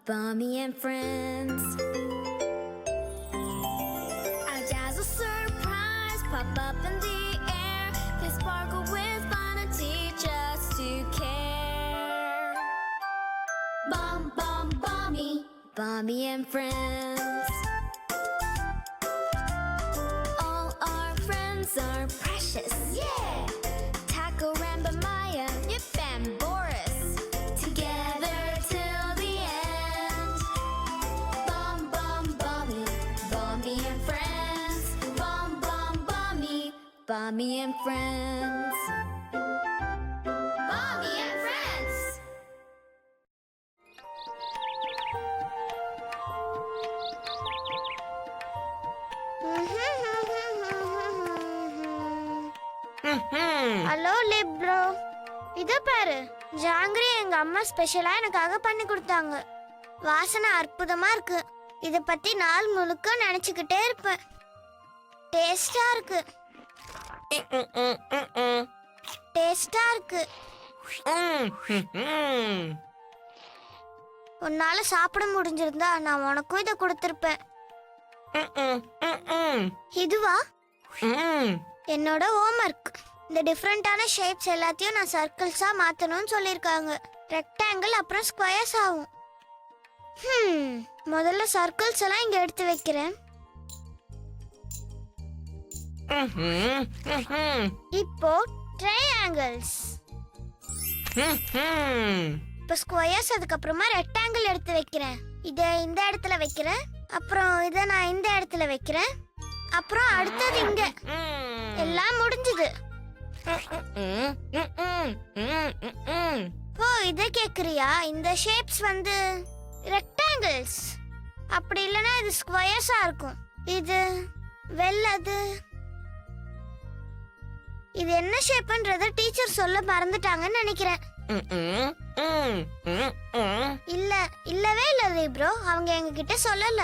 Bummy and friends. A dazzle surprise pop up in the air. They sparkle with fun and teach us to care. Bummy, Bummy and friends. All our friends are precious. Yeah! Taco, Ramba, Maya, Yip and Boris. Together till the end. Bummy, Bummy and friends. Bummy and friends. Bummy and friends. Hello லிப்ரோ, இத பாரு. ஜாங்கிரி எங்க அம்மா ஸ்பெஷலா எனக்காக பண்ணி கொடுத்தாங்க. வாசனை அற்புதமா இருக்கு. இத பத்தி நாள் முழுக்க நினைச்சுக்கிட்டே இருப்பேன். டேஸ்டா இருக்கு. டேஸ்டா இருக்கு. உன்னால சாப்பிட முடிஞ்சிருந்தா நான் உனக்கும் இத கொடுத்திருப்பேன். இதுவா? என்னோட ஹோம்வொர்க். இந்த டிஃப்ரெண்டான ஷேப்ஸ் எல்லாத்தையும் நான் சர்க்கிள்ஸா மாத்தணும்னு சொல்லிருக்காங்க. ரெக்டாங்கிள் அப்புறம் ஸ்கொயர்ஸ் ஆகும். முதல்ல சர்க்கிள்ஸ் எல்லாம் இங்க எடுத்து வைக்கிறேன். இப்போ ட்ரையாங்கிள்ஸ். இப்போ ஸ்கொயர்ஸ், அதுக்கப்புறமா ரெக்டாங்கிள் எடுத்து வைக்கிறேன். இத இந்த இடத்துல வைக்கிறேன். அப்புறம் இத நான் இந்த இடத்துல வைக்கிறேன். அப்புறம் அடுத்தது இங்க. எல்லாம் முடிஞ்சது. ஓ, இத கேக்குறியா? இந்த ஷேப்ஸ் வந்து ரெக்டாங்கிள்ஸ். அப்படி இல்லனா இது ஸ்கொயர்ஸா இருக்கும். இது வெள்ளது. இது என்ன ஷேப்ன்றத டீச்சர் சொல்ல மறந்துட்டாங்கன்னு நினைக்கிறேன். இல்லவே இல்ல லிப்ரோ, அவங்க எங்க கிட்ட சொல்லல.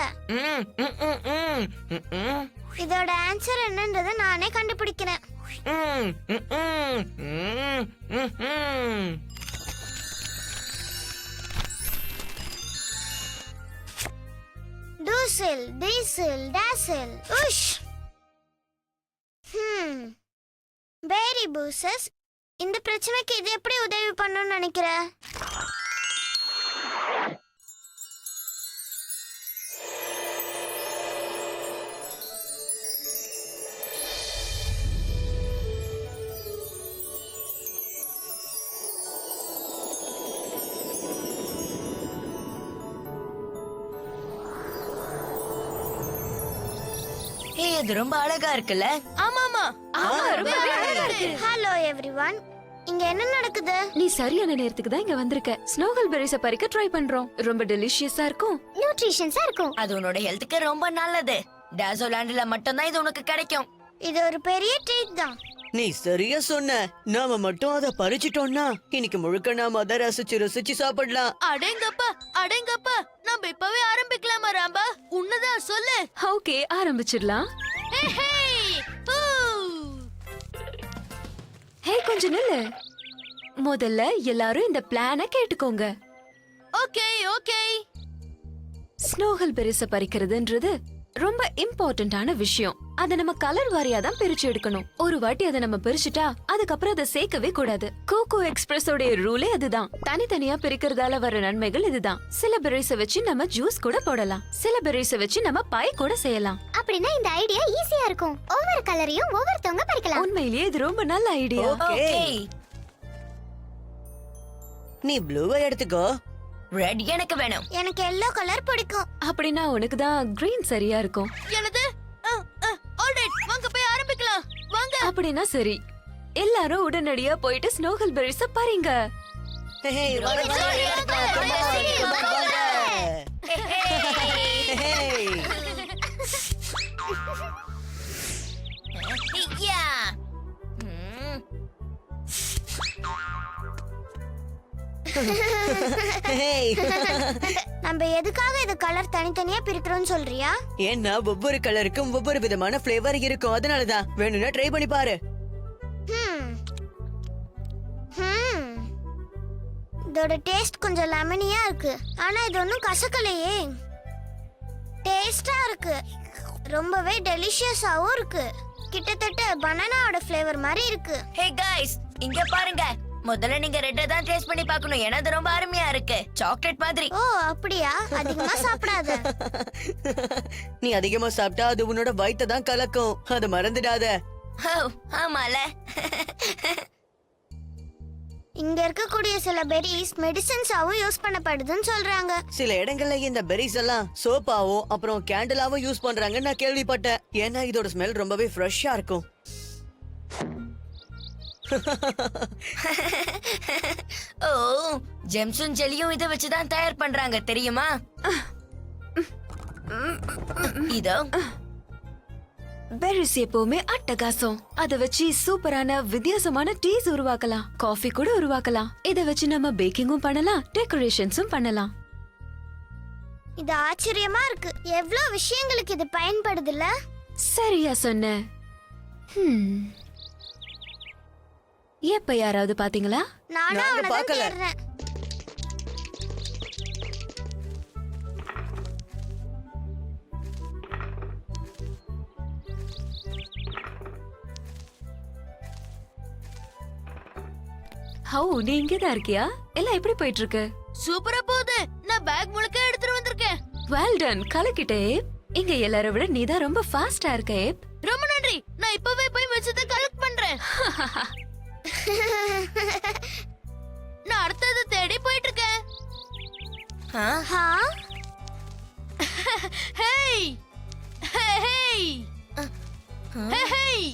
இதோட ஆன்சர் என்னன்றத நானே கண்டுபிடிக்கிறேன். டூசில், டீசில், டாசில், உஷ். பேரி பூசஸ். இந்த பிரச்சனைக்கு இது எப்படி உதவி பண்ணும்னு நினைக்கிற? இது ரொம்ப அழகா இருக்குல்ல? ஆமாமா, ரொம்ப அழகா இருக்கு. ஹலோ எவ்ரிவன், இங்க என்ன நடக்குது? நீ சரியான நேரத்துக்கு தான் இங்க வந்திருக்க. ஸ்னோகல் பெரிஸ பறிக்க ட்ரை பண்றோம். ரொம்ப டெலிஷியஸா இருக்கும், நியூட்ரிஷன்ஸா இருக்கும். அது உன்னோட ஹெல்த்துக்கு ரொம்ப நல்லது. டாசோலாண்ட்ல மட்டும் தான் இது உனக்கு கிடைக்கும். இது ஒரு பெரிய ட்ரீட் தான். நீ சரியா சொன்ன. நாம மட்டும் அத பறிச்சிட்டோம்னா இன்னைக்கு முழுக்க நாம அத ரசிச்சு சாப்பிடலாம். அடேங்கப்பா, நம்ம இப்பவே ஆரம்பிக்கலாமா ராம்பா? உன்னதான் சொல்லு. ஓகே, ஆரம்பிச்சிடலாம். ஹே, கொஞ்சம் நில்லு. முதல்ல எல்லாரும் இந்த பிளான கேட்டுக்கோங்க. ஓகே. ஸ்னோகல் பெரிஸ பறிக்கிறதுன்றது ரொம்ப இம்பார்ட்டன்டான விஷயம். அத நம்ம கலர் வாரியா தான் பிரிச்சு எடுக்கணும். ஒரு வாட்டி அதை நம்ம பிரிச்சுட்டா அதுக்கப்புறம் அதை சேர்க்கவே கூடாது. கோகோ எக்ஸ்பிரஸோட ரூலே அதுதான். தனித்தனியா பிரிக்கிறதால வர நன்மைகள் இதுதான். சில பெரிஸ வச்சு நம்ம ஜூஸ் கூட போடலாம். சில பெரிஸ வச்சு நம்ம பை கூட செய்யலாம். அப்படின்னா இந்த ஐடியா ஈஸியா இருக்கும். ஒவ்வொரு கலரையும் ஒவ்வொருத்தவங்க பறிக்கலாம். உண்மையிலேயே இது ரொம்ப நல்ல ஐடியா. ஓகே, நீ ப்ளூவை எடுத்துக்கோ. ரெட் எனக்கு வேணும். எனக்கு எல்லோ கலர் பிடிக்கும். அப்படின்னா உனக்கு தான் கிரீன் சரியா இருக்கும். எனது ஆல்ரைட், வாங்க போய் ஆரம்பிக்கலாம். வாங்க. அப்படின்னா சரி, எல்லாரும் உடனடியா போயிட்டு ஸ்னோகல் பெரிஸ பாருங்க. நம்ம எதுக்காக இது கலர் தனித்தனியா பிரிக்கிறோம்னு சொல்றியா? ஏன்னா ஒவ்வொரு கலருக்கும் ஒவ்வொரு விதமான ஃபிளேவர் இருக்கும். அதனாலதான். வேணும்னா ட்ரை பண்ணி பாரு. இதோட டேஸ்ட் கொஞ்சம் லெமனியா இருக்கு. ஆனா இது ஒன்றும் கசக்கலையே. டேஸ்டா இருக்கு. ரொம்பவே டெலிஷியஸாவும் இருக்கு. கிட்டத்தட்ட பனானாவோட ஃப்ளேவர் மாதிரி இருக்கு. ஹே गाइस, இங்க பாருங்க. முதல்ல நீங்க ரெட்ட தான் டேஸ்ட் பண்ணி பார்க்கணும். ஏன்னா அது ரொம்ப அருமையா இருக்கு. சாக்லேட் மாதிரி. ஓ அப்படியா? அதிகமா சாப்பிடாத. நீ அதிகமா சாப்பிட்டா அது உன்னோட வயித்தை தான் கலக்கும். அதை மறந்துடாத. ஓ, ஆமால. இங்க இருக்கக்கூடிய சில பெரிஸ் மெடிசன்ஸாவும் யூஸ் பண்ணப்படுதுன்னு சொல்றாங்க. சில இடங்கள்ல இந்த பெரிஸ் எல்லாம் சோப்பாவும் அப்புறம் கேண்டிலாவும் யூஸ் பண்றாங்கன்னு நான் கேள்விப்பட்டேன். ஏன்னா இதோட ஸ்மெல் ரொம்பவே ஃப்ரெஷ்ஷா இருக்கும். ஓ, ஜெம்ஸும் ஜெலியும் இத வச்சு தான் தயார் பண்றாங்க தெரியுமா? இதோ பெரிஸ் எப்பவுமே அட்டகாசம். அத வச்சு சூப்பரான வித்தியாசமான டீஸ் உருவாக்கலாம், காஃபி கூட உருவாக்கலாம். இத வச்சு நம்ம பேக்கிங்கும் பண்ணலாம், டெக்கரேஷன்ஸும் பண்ணலாம். இது ஆச்சரியமா இருக்கு. எவ்வளவு விஷயங்களுக்கு இது பயன்படுதுல்ல. சரியா சொன்ன. எப்ப யாராவது பாத்தீங்களா? நானும் நாங்க அவனை தான் பார்க்கல. தேடுறேன். ஹவு, நீ இங்கதான் இருக்கியா? எல்லாம் எப்படி போயிட்டு இருக்கு? சூப்பரா போகுது. நான் பேக் முழுக்க எடுத்துட்டு வந்திருக்கேன். வெல் டன், கலக்கிட்டே. இங்க எல்லாரை விட நீதான் ரொம்ப ஃபாஸ்டா இருக்க ஏப். ரொம்ப நன்றி. நான் இப்பவே போய் மிச்சத்தை கலெக்ட் பண்றேன். நான் அடுத்தது தேடி போயிட்டு இருக்கேன். ஆ, ஹா? Hey hey hey.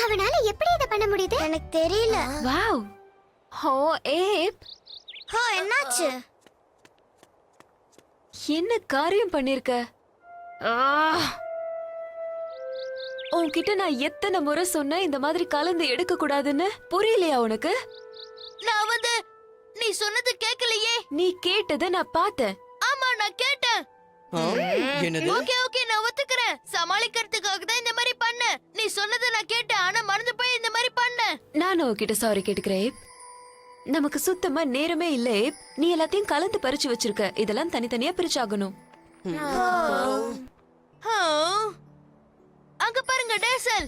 அவனால எப்படி இத பண்ண முடியுது? எனக்கு தெரியல. வாவ். ஹோ ஏப், ஹோ, என்னாச்சு? என்ன காரியம் பண்ணிருக்க? உன்கிட்ட நான் எத்தனை முறை சொன்னேன் இந்த மாதிரி கலந்து எடுக்க கூடாதுன்னு? புரியலையா உனக்கு? நான் வந்து நீ சொன்னது கேட்கலையே. நீ கேட்டதை நான் பார்த்தேன். ஆமா, நான் கேட்டேன். ஆ, என்னது? ஓகே ஓகே, நான் ஒத்துக்கிறேன். சமாளிக்கிறதுக்காக தான் இந்த மாதிரி பண்ண. நீ சொன்னதை நான் கேட்டேன், ஆனா மறந்து போய் இந்த மாதிரி பண்ண. நானும் உன்கிட்ட சாரி கேட்டுக்கிறேன் ஏப். நமக்கு சுத்தமா நேரமே இல்ல ஏப். நீ எல்லாத்தையும் கலந்து பறிச்சு வச்சிருக்க. இதெல்லாம் தனித்தனியா பிரிச்சாகணும். ஆ, அங்க பாருங்க டேசல்.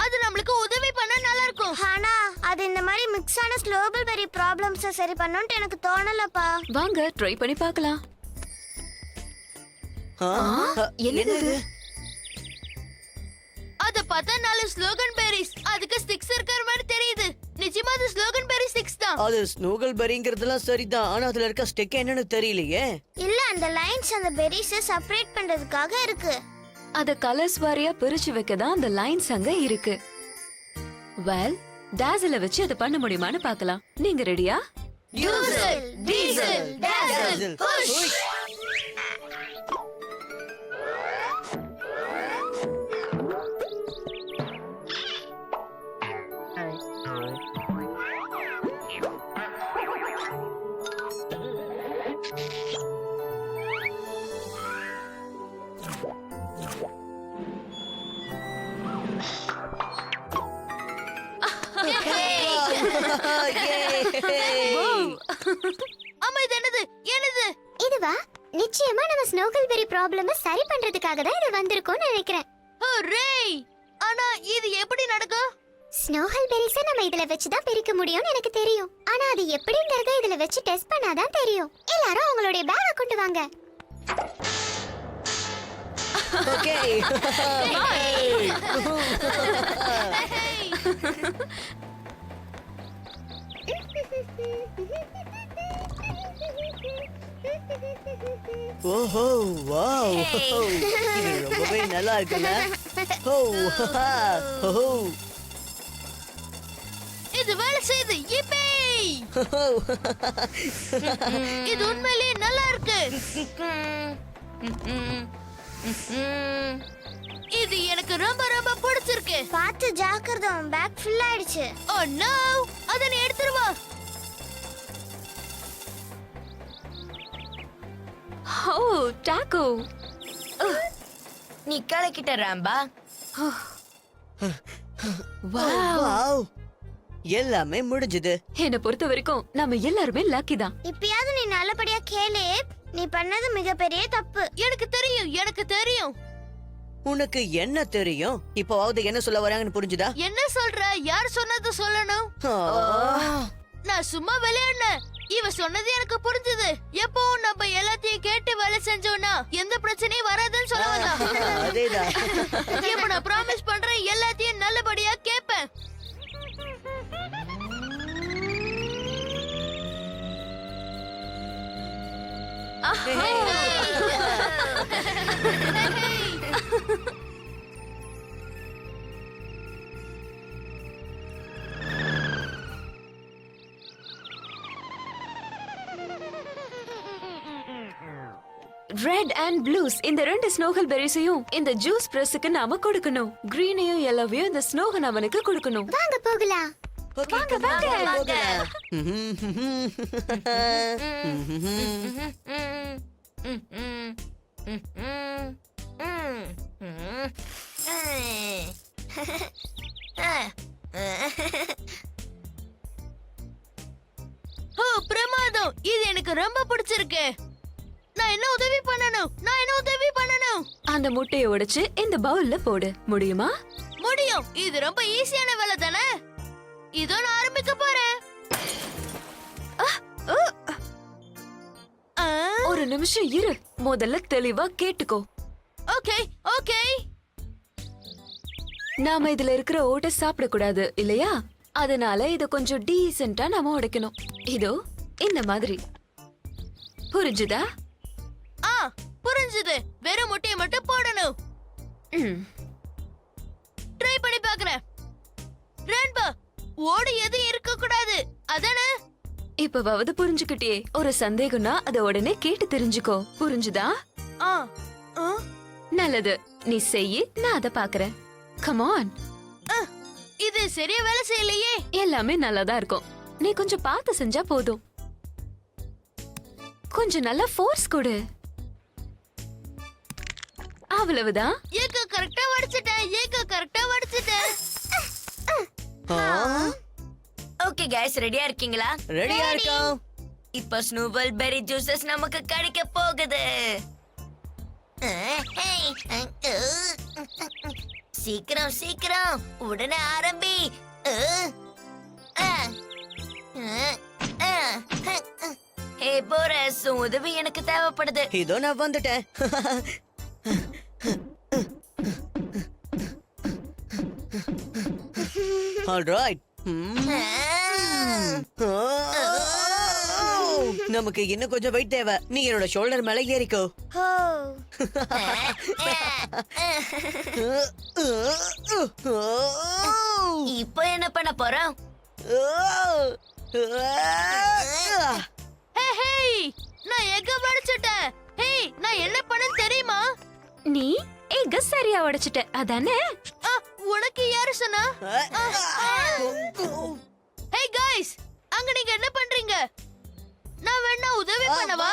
அது நம்மளுக்கு உதவி பண்ண நல்லா இருக்கும். ஆனா அது இந்த மாதிரி மிக்ஸ் ஆன ஸ்லோபல் பெரி ப்ராப்ளம்ஸை சரி பண்ணணும்னு எனக்கு தோணலப்பா. வாங்க ட்ரை பண்ணி பார்க்கலாம். ஆ, என்னது இது? அத பார்த்தா 4 ஸ்லோகன் பெரிஸ். அதுக்கு ஸ்டிக்ஸ் இருக்கிற மாதிரி தெரியுது. நிச்சயமா அது ஸ்லோகன் பெரி ஸ்டிக்ஸ் தான். அது ஸ்னோகல் பெரிங்கிறதுலாம் சரிதான். ஆனா அதுல இருக்க ஸ்டெக் என்னன்னு தெரியலையே. இல்ல, அந்த லைன்ஸ் அந்த பெரிஸை செப்பரேட் பண்றதுக்காக இருக்கு. அத கலர்ஸ் வாரியா பிரிச்சு வைக்க தான் அந்த லைன்ஸ் அங்க இருக்கு. வெல், டாஸில வச்சு அதை பண்ண முடியுமான்னு பார்க்கலாம். நீங்க ரெடியா? டூசல், டீசல், டாசல், புஷ். ஆமா, இது என்னது என்னது? இதுவா? நிச்சயமா நம்ம ஸ்னோகல் பெரி ப்ராப்ளமை சரி பண்றதுக்காக தான் இது வந்திருக்கும்னு நினைக்கிறேன். ஹூரே! ஆனா இது எப்படி நடக்கும்? ஸ்னோகல் பெரிஸை நம்ம இதுல வச்சு தான் பிரிக்க முடியும்னு எனக்கு தெரியும். ஆனா அது எப்படிங்கறத இதுல வச்சு டெஸ்ட் பண்ணாதான் தெரியும். எல்லாரும் உங்களுடைய பேக்கை கொண்டு வாங்க. ஓகே. ஓஹோ, வாவ். இது ரொம்பவே நல்லா இருக்குல்ல? ஓ, ஓ. இது வேலை செய்யுது. யிப்பே! இது உண்மையிலேயே நல்லா இருக்கு. இது எனக்கு ரொம்ப ரொம்ப பிடிச்சிருக்கு. பார்த்து ஜாக்கிரதை, பேக் ஃபுல் ஆயிடுச்சு. ஓ நோ, அத நீ எடுத்துரு வா. ஓ, டாக்கோ. நீ கலக்கிட்ட ராம்பா. வாவ். வாவ். எல்லாமே முடிஞ்சது. என்னை பொறுத்த வரைக்கும் நம்ம எல்லாருமே லக்கி தான். இப்பயாவது நீ நல்லபடியா கேளு. நீ பண்ணது மிகப்பெரிய தப்பு. எனக்கு தெரியும், எனக்கு தெரியும். உனக்கு என்ன தெரியும்? இப்போவாவது என்ன சொல்ல வராங்கன்னு புரிஞ்சுதா? என்ன சொல்ற? யார் சொன்னது சொல்லணும்? நான் சும்மா விளையாடுனேன். இவ சொன்னது எனக்கு புரிஞ்சது. எப்பவும் நம்ம எல்லாத்தையும் கேட்டு வேலை செஞ்சோம்னா எந்த பிரச்சனையும் வராதுன்னு சொல்ல வந்தான். அதேதான். இப்ப நான் ப்ராமிஸ் பண்றேன், எல்லாத்தையும் நல்லபடியா கேட்பேன். ரெட் அண்ட் ப்ளூஸ் இந்த ரெண்டு ஸ்னோகல் பெரிஸையும் இந்த ஜூஸ் பிரஸ்க்கு நாம கொடுக்கணும். கிரீனையும் yellowவையும் இந்த ஸ்னோகன் அவனுக்கு கொடுக்கணும். வாங்க போகலாம். Okay, come on, போகலாம். ஓ பிரமாதம், இது எனக்கு ரொம்ப பிடிச்சிருக்கு. நான் என்ன உதவி பண்ணணும்? நான் என்ன உதவி பண்ணணும்? அந்த முட்டையை உடைச்சு இந்த பவுல்ல போடு. முடியுமா? முடியும். இது ரொம்ப ஈஸியான வேலை தானே. இதோ நான் ஆரம்பிக்க போறேன். ஒரு நிமிஷம் இரு. முதல்ல தெளிவா கேட்டுக்கோ. Okay okay. நாம இதுல இருக்கிற ஓட்டை சாப்பிட கூடாது இல்லையா? அதனால இத கொஞ்சம் டீசென்ட்டா நாம உடைக்கணும். இதோ இந்த மாதிரி. புரிஞ்சுதா? புரிஞ்சுது. வெறும் முட்டையை மட்டும் போடணும். ம். ட்ரை பண்ணி பார்க்கறேன். ரென்பா, ஓடு எதுவும் இருக்க கூடாது. அதானே? இப்பவாவது புரிஞ்சுக்கிட்டியே. ஒரு சந்தேகம்னா அத உடனே கேட்டு தெரிஞ்சுக்கோ. புரிஞ்சுதா? ஆ ஆ. நல்லது. நீ செய்யி, நான் அத பாக்குறேன். Come on. இது சரியா வேலை செய்யலையே. எல்லாமே நல்லாதான் இருக்கும். நீ கொஞ்சம் பார்த்து செஞ்சா போதும். கொஞ்சம் நல்லா ஃபோர்ஸ் கொடு. அவ்வளவுதான். ஏக்க கரெக்ட்டா வடிச்சிட்டேன். ஓகே கைஸ், ரெடியா இருக்கீங்களா? ரெடியா இருக்கோம். இப்ப ஸ்னூபல் பெரி ஜூஸஸ் நமக்கு கிடைக்க போகுது. சீக்கிரம் சீக்கிரம், உடனே ஆரம்பி. ஹே போரஸ், உதவி எனக்கு தேவைப்படுது. இதோ நான் வந்துட்டேன். ஆல்ரைட். நமக்கு இன்னும் கொஞ்சம் வெயிட் தேவை. நீ என்னோட ஷோல்டர் மேல ஏறிக்கோ. ஓ இப்போ என்ன பண்ண போறோம்? ஹே நான் எக்க வடிச்சிட்டேன். ஹே நான் என்ன பண்ணேன்னு தெரியுமா? நீ எங்க சரியா உடைச்சிட்ட அதானே? உனக்கு யாரு சொன்னா? ஹே गाइस, அங்க நீங்க என்ன பண்றீங்க? நான் வேணா உதவி பண்ணவா?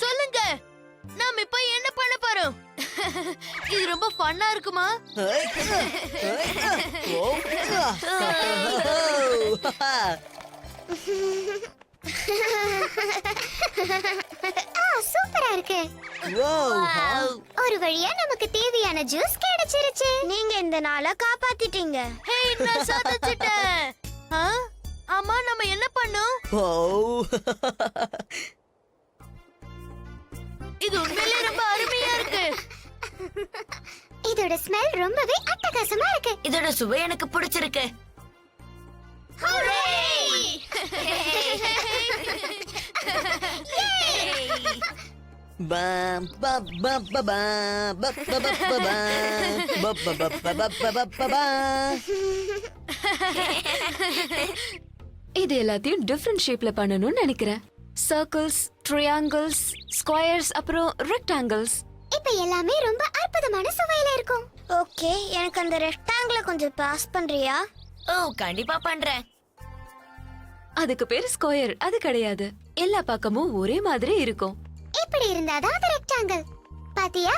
சொல்லுங்க, நாம இப்ப என்ன பண்ண போறோம்? இது ரொம்ப ஃபன்னா இருக்குமா? சூப்பரா இருக்கு. ஒரு வழியா நமக்கு தேவையான ஜூஸ் கிடைச்சிருச்சு. நீங்க இந்த நாளை காப்பாத்திட்டீங்க. ஹே நான் சாதிச்சிட்டேன். ஆமா, நம்ம என்ன பண்ணோம்? இது உண்மையிலேயே ரொம்ப அருமையா இருக்கு. இதோட ஸ்மெல் ரொம்பவே அட்டகாசமா இருக்கு. இதோட சுவை எனக்கு பிடிச்சிருக்கு. இது எல்லாத்தையும் டிஃபரண்ட் ஷேப்ல பண்ணணும்னு நினைக்கிறேன். சர்க்கிள்ஸ், ட்ரையாங்கிள்ஸ், ஸ்கொயர்ஸ், அப்புறம் ரெக்டாங்கிள்ஸ். இப்ப எல்லாமே ரொம்ப அற்புதமான சுவையில இருக்கும். ஓகே, எனக்கு அந்த ரெக்டாங்கிளை கொஞ்சம் பாஸ் பண்றியா? ஓ கண்டிப்பா பண்றேன். அதுக்கு பேரு ஸ்கொயர், அது கிடையாது. எல்லா பக்கமும் ஒரே மாதிரி இருக்கும். இப்படி இருந்தாதான் அது ரெக்டாங்கிள். பாத்தியா?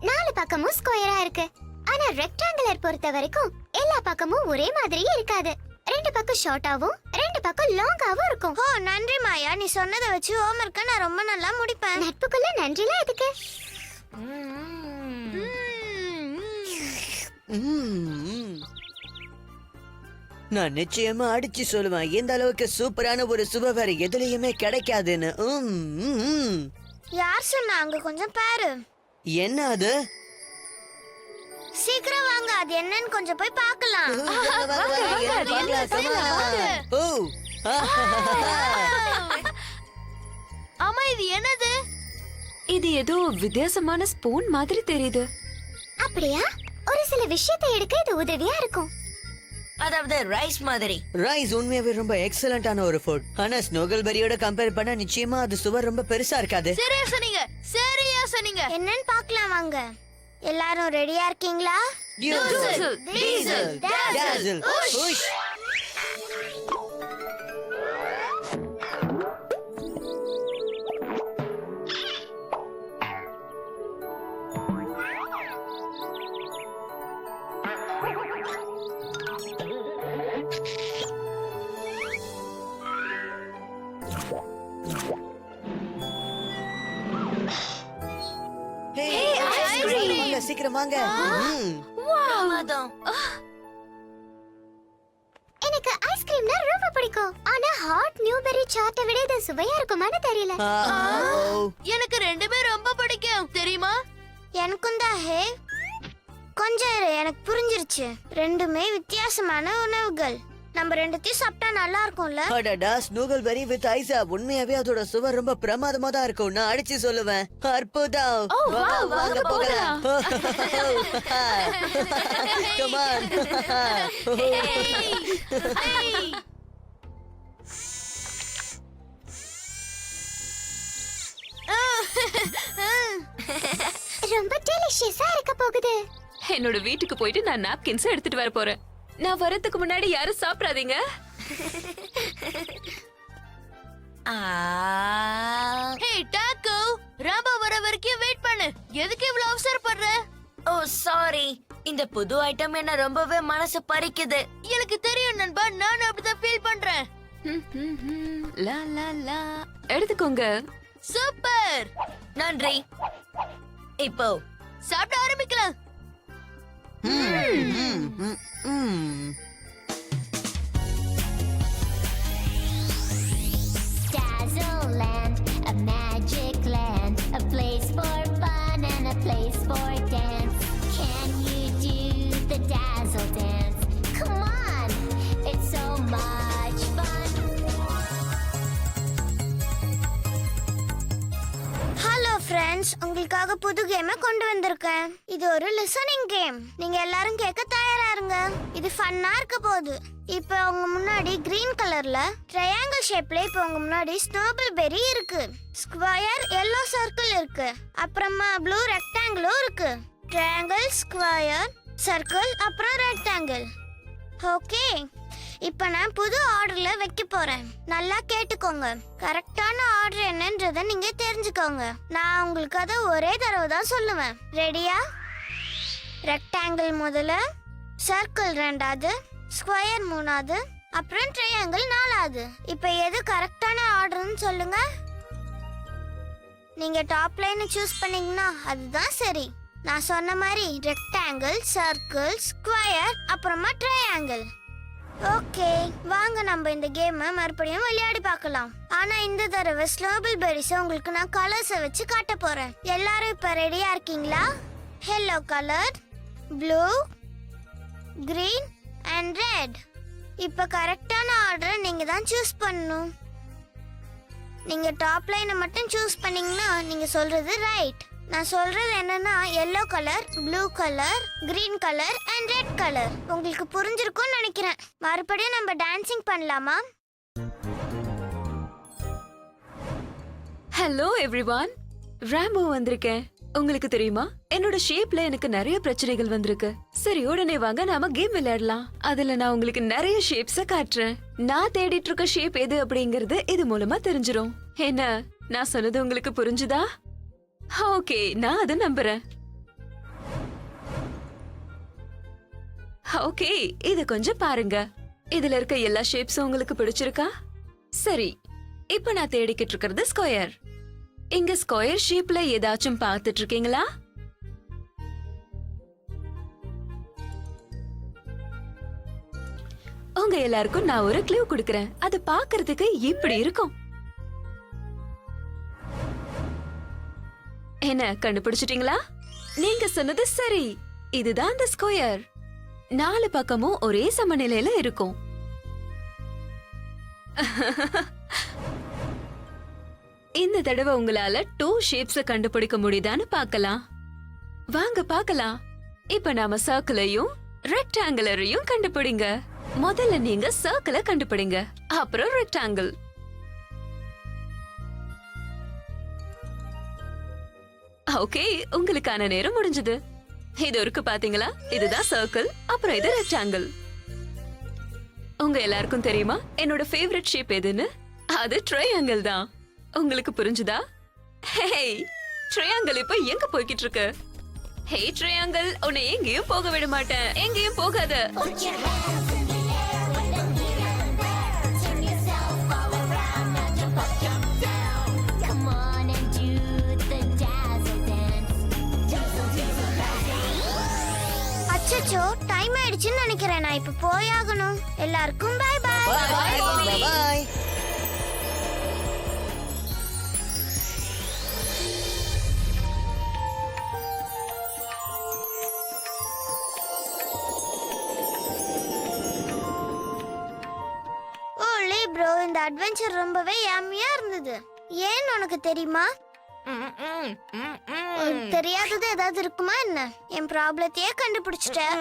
4 பக்கமும் ஸ்கொயரா இருக்கு. ஆனா ரெக்டாங்குலர் பொறுத்த வரைக்கும் எல்லா பக்கமும் ஒரே மாதிரியே இருக்காது. 2 பக்கம் ஷார்ட்டாவும் 2 பக்கம் லாங்காவும் இருக்கும். ஓ நன்றி மாயா, நீ சொன்னதை வச்சு ஹோம்வொர்க்க நான் ரொம்ப நல்லா முடிப்பேன். நட்புக்குள்ள நன்றிலாம் எதுக்கு? நான் நிச்சயமா அடிச்சு சொல்லுவேன் இந்த அளவுக்கு சூப்பரான ஒரு சுப வேற எதுலயுமே கிடைக்காதுன்னு. யார் சொன்னா? அங்க கொஞ்சம் பாரு. என்ன அது? சீக்கிரம் வாங்க, அது என்னன்னு கொஞ்சம் போய் பார்க்கலாம். ஆமா, இது என்னது? இது ஏதோ வித்தியாசமான ஸ்பூன் மாதிரி தெரியுது. அப்படியா? ஒரு சில விஷயத்தை எடுக்க இது உதவியா இருக்கும். அதாவது ரைஸ் மாதிரி. ரைஸ் உண்மையாவே ரொம்ப எக்ஸலண்டான ஒரு ஃபுட். ஆனா ஸ்னோகல்பெரியோட கம்பேர் பண்ணா நிச்சயமா அது சுவர் ரொம்ப பெருசா இருக்காது. சரியா சொன்னீங்க, சரியா சொன்னீங்க. என்னன்னு பார்க்கலாம் வாங்க. எல்லாரும் ரெடியா இருக்கீங்களா? Diesel, diesel, dazzle, push. Hey, ice cream. வாங்க, சீக்கிரம் வாங்க. பிரமாதம். எனக்கு ஐஸ்கிரீம்னா ரொம்ப பிடிக்கும். ஆனா ஹாட் நியூபெரி சாட்டை விட இது சுவையா இருக்குமான்னு தெரியல. எனக்கு ரெண்டுமே ரொம்ப பிடிக்கும் தெரியுமா? எனக்கும் தான். ஹே கொஞ்சம் இரு, எனக்கு புரிஞ்சிருச்சு. ரெண்டுமே வித்தியாசமான உணவுகள். நம்ம ரெண்டுத்தையும் சாப்பிட்டா நல்லா இருக்கும்ல? அடடா, ஸ்னோகல்பெரி வித் ஐஸா. உண்மையாவே அதோட சுவர் ரொம்ப பிரமாதமா தான் இருக்கும். நான் அடிச்சு சொல்லுவேன். அற்புதம். வாங்க போகலாம். Come on. ரொம்ப டெலிஷியஸா இருக்க போகுது. என்னோட வீட்டுக்கு போயிட்டு நான் நாப்கின்ஸ் எடுத்துட்டு வர போறேன். நான் வரதுக்கு முன்னாடி யாரும் சாப்பிடாதீங்க. ஹே டாக்கோ, ராபா வர வரைக்கும் வெயிட் பண்ணு. எதுக்கு இவ்வளவு அவசரப்படுற? ஓ சாரி, இந்த புது ஐட்டம் என்ன ரொம்பவே மனசு பறிக்குது. எனக்கு தெரியும் நண்பா, நானும் அப்படிதான் ஃபீல் பண்றேன். லா லா லா. எடுத்துக்கோங்க. சூப்பர், நன்றி. இப்போ சாப்பிட ஆரம்பிக்கலாம். Dazzle land, a magic land, a place for fun and a place for dance. Can you do the dazzle dance? Come on, it's so much fun. Hello friends, உங்களுக்காக புது கேமை கொண்டு வந்திருக்கேன். இது ஒரு லிசனிங் கேம். நீங்க எல்லாரும் கேட்க தயாரா இருங்க. இது ஃபன்னா இருக்க போகுது. இப்போ உங்க முன்னாடி கிரீன் கலர்ல ட்ரையாங்கிள் ஷேப்ல இப்போ உங்க முன்னாடி ஸ்னோபல்பெரி இருக்கு. ஸ்கொயர் எல்லோ சர்க்கிள் இருக்கு. அப்புறமா ப்ளூ ரெக்டாங்கிளும் இருக்கு. ட்ரையாங்கிள், ஸ்கொயர், சர்க்கிள், அப்புறம் ரெக்டாங்கிள். ஓகே, இப்போ நான் புது ஆர்டர்ல வைக்க போறேன். நல்லா கேட்டுக்கோங்க. கரெக்டான ஆர்டர் என்னன்றதை நீங்க தெரிஞ்சுக்கோங்க. நான் உங்களுக்கு அதை ஒரே தடவை தான் சொல்லுவேன். ரெடியா? ரெக்டாங்கிள் முதல்ல, சர்க்கிள் ரெண்டாவது, ஸ்கொயர் மூணாவது, அப்புறம் ட்ரையாங்கிள் நாலாவது. இப்போ எது கரெக்டான ஆர்டர்னு சொல்லுங்க. நீங்க டாப் லைனை சூஸ் பண்ணீங்கன்னா அதுதான் சரி. நான் சொன்ன மாதிரி ரெக்டாங்கிள், சர்க்கிள், ஸ்கொயர், அப்புறமா ட்ரையாங்கிள். ஓகே, வாங்க நம்ம இந்த கேமை மறுபடியும் விளையாடி பார்க்கலாம். ஆனா இந்த தடவை ஸ்னோபல்பெரிஸ் உங்களுக்கு நான் கலர்ஸை வச்சு காட்ட போறேன். எல்லாரும் இப்ப ரெடியா இருக்கீங்களா? yellow colour, blue, green and red. இப்ப கரெக்டான ஆர்டரை நீங்க தான் சூஸ் பண்ணணும். நீங்க டாப் லைனை மட்டும் சூஸ் பண்ணீங்கன்னா நீங்க சொல்றது ரைட். நான் சொல்றது என்னன்னா yellow colour, blue colour, green colour and red colour. உங்களுக்கு புரிஞ்சிருக்கும்னு நினைக்கிறேன். மறுபடியும் நம்ம டான்சிங் பண்ணலாமா? ஹலோ எவ்ரிவான், ராம்போ வந்திருக்கேன். உங்களுக்கு தெரியுமா, என்னோட ஷேப்ல எனக்கு நிறைய பிரச்சனைகள் வந்திருக்கு. சரி, உடனே வாங்க நாம கேம் விளையாடலாம். அதுல நான் உங்களுக்கு நிறைய ஷேப்ஸ காட்டுறேன். நான் தேடிட்டு இருக்க ஷேப் எது அப்படிங்கறது இது மூலமா தெரிஞ்சிரும். என்ன, நான் சொன்னது உங்களுக்கு புரிஞ்சுதா? ஓகே, நான் அதை நம்புறேன். ஓகே, இது கொஞ்சம் பாருங்க. இதுல இருக்க எல்லா ஷேப்ஸும் உங்களுக்கு பிடிச்சிருக்கா? சரி, இப்ப நான் தேடிக்கிட்டு இருக்கிறது ஸ்கொயர். இங்க ஸ்கொயர் ஷேப்ல ஏதாச்சும் பார்த்துட்டு இருக்கீங்களா? உங்க எல்லாருக்கும் நான் ஒரு க்ளூ கொடுக்கறேன். அது பார்க்கிறதுக்கு இப்படி இருக்கும். என்ன கண்டுபிடிச்சிட்டீங்களா? நீங்க சொன்னது சரி. இதுதான் அந்த ஸ்கொயர். 4 பக்கமும் ஒரே சமநிலையில இருக்கும். இந்த தடவை உங்களால 2 ஷேப்ஸ் கண்டுபிடிக்க முடியுதான்னு பார்க்கலாம். வாங்க பார்க்கலாம். இப்ப நாம சர்க்கிளையும் ரெக்டாங்குலரையும் கண்டுபிடிங்க. முதல்ல நீங்க சர்க்கிளை கண்டுபிடிங்க, அப்புறம் ரெக்டாங்கிள். ஓகே, உங்களுக்கான நேரம் முடிஞ்சது. இது இருக்கு பாத்தீங்களா? இதுதான் சர்க்கிள், அப்புறம் இது ரெக்டாங்கிள். உங்க எல்லாருக்கும் தெரியுமா என்னோட ஃபேவரட் ஷேப் எதுன்னு? அது ட்ரையாங்கிள் தான். உங்களுக்கு புரிஞ்சுதா? ஹே, ட்ரையாங்கிள் இப்ப எங்க போய்கிட்டு இருக்கு? ஹே ட்ரையாங்கிள், உன்னை எங்கேயும் போக விட மாட்டேன். எங்கேயும் போகாத. Put your hands in the air with the here and there. Turn yourself all around and jump up, jump down. Come on and do the dazzle dance. Dazzle, dazzle, dazzle. அச்சச்சோ, time ஆயிடுச்சுன்னு நினைக்கிறேன். நான் இப்ப போயாகணும். எல்லாருக்கும் bye bye. Bye. ஓலி bro, இந்த adventure ரொம்பவே யம்மியா இருந்தது. ஏன் உனக்கு தெரியுமா? உனக்கு தெரியாதது ஏதாவது இருக்குமா என்ன? என் ப்ராப்ளத்தையே கண்டுபிடிச்சிட்டேன்.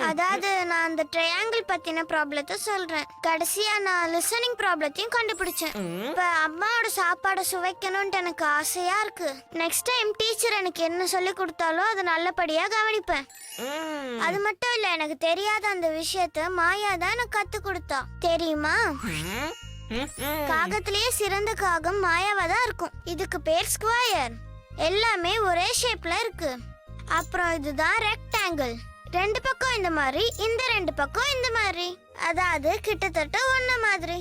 அதாவது நான் அந்த ட்ரையாங்கிள் பத்தின ப்ராப்ளத்தை சொல்றேன். கடைசியா நான் லிசனிங் ப்ராப்ளத்தையும் கண்டுபிடிச்சேன். இப்ப அம்மாவோட சாப்பாடை சுவைக்கணும்னு எனக்கு ஆசையா இருக்கு. நெக்ஸ்ட் டைம் டீச்சர் எனக்கு என்ன சொல்லி கொடுத்தாலும் அதை நல்லபடியா கவனிப்பேன். அது மட்டும் இல்ல, எனக்கு தெரியாத அந்த விஷயத்த மாயா தான் எனக்கு கத்து கொடுத்தா. தெரியுமா? காகத்திலேயே சிறந்த காகம் மாயாவா தான் இருக்கும். இதுக்கு பேர் ஸ்கொயர். எல்லாமே ஒரே ஷேப்ல இருக்கு. அப்புறம் இதுதான் ரெக்டாங்கிள். 2 பக்கம் இந்த மாதிரி, இந்த 2 பக்கம் இந்த மாதிரி. அதாவது கிட்டத்தட்ட ஒன்ன மாதிரி.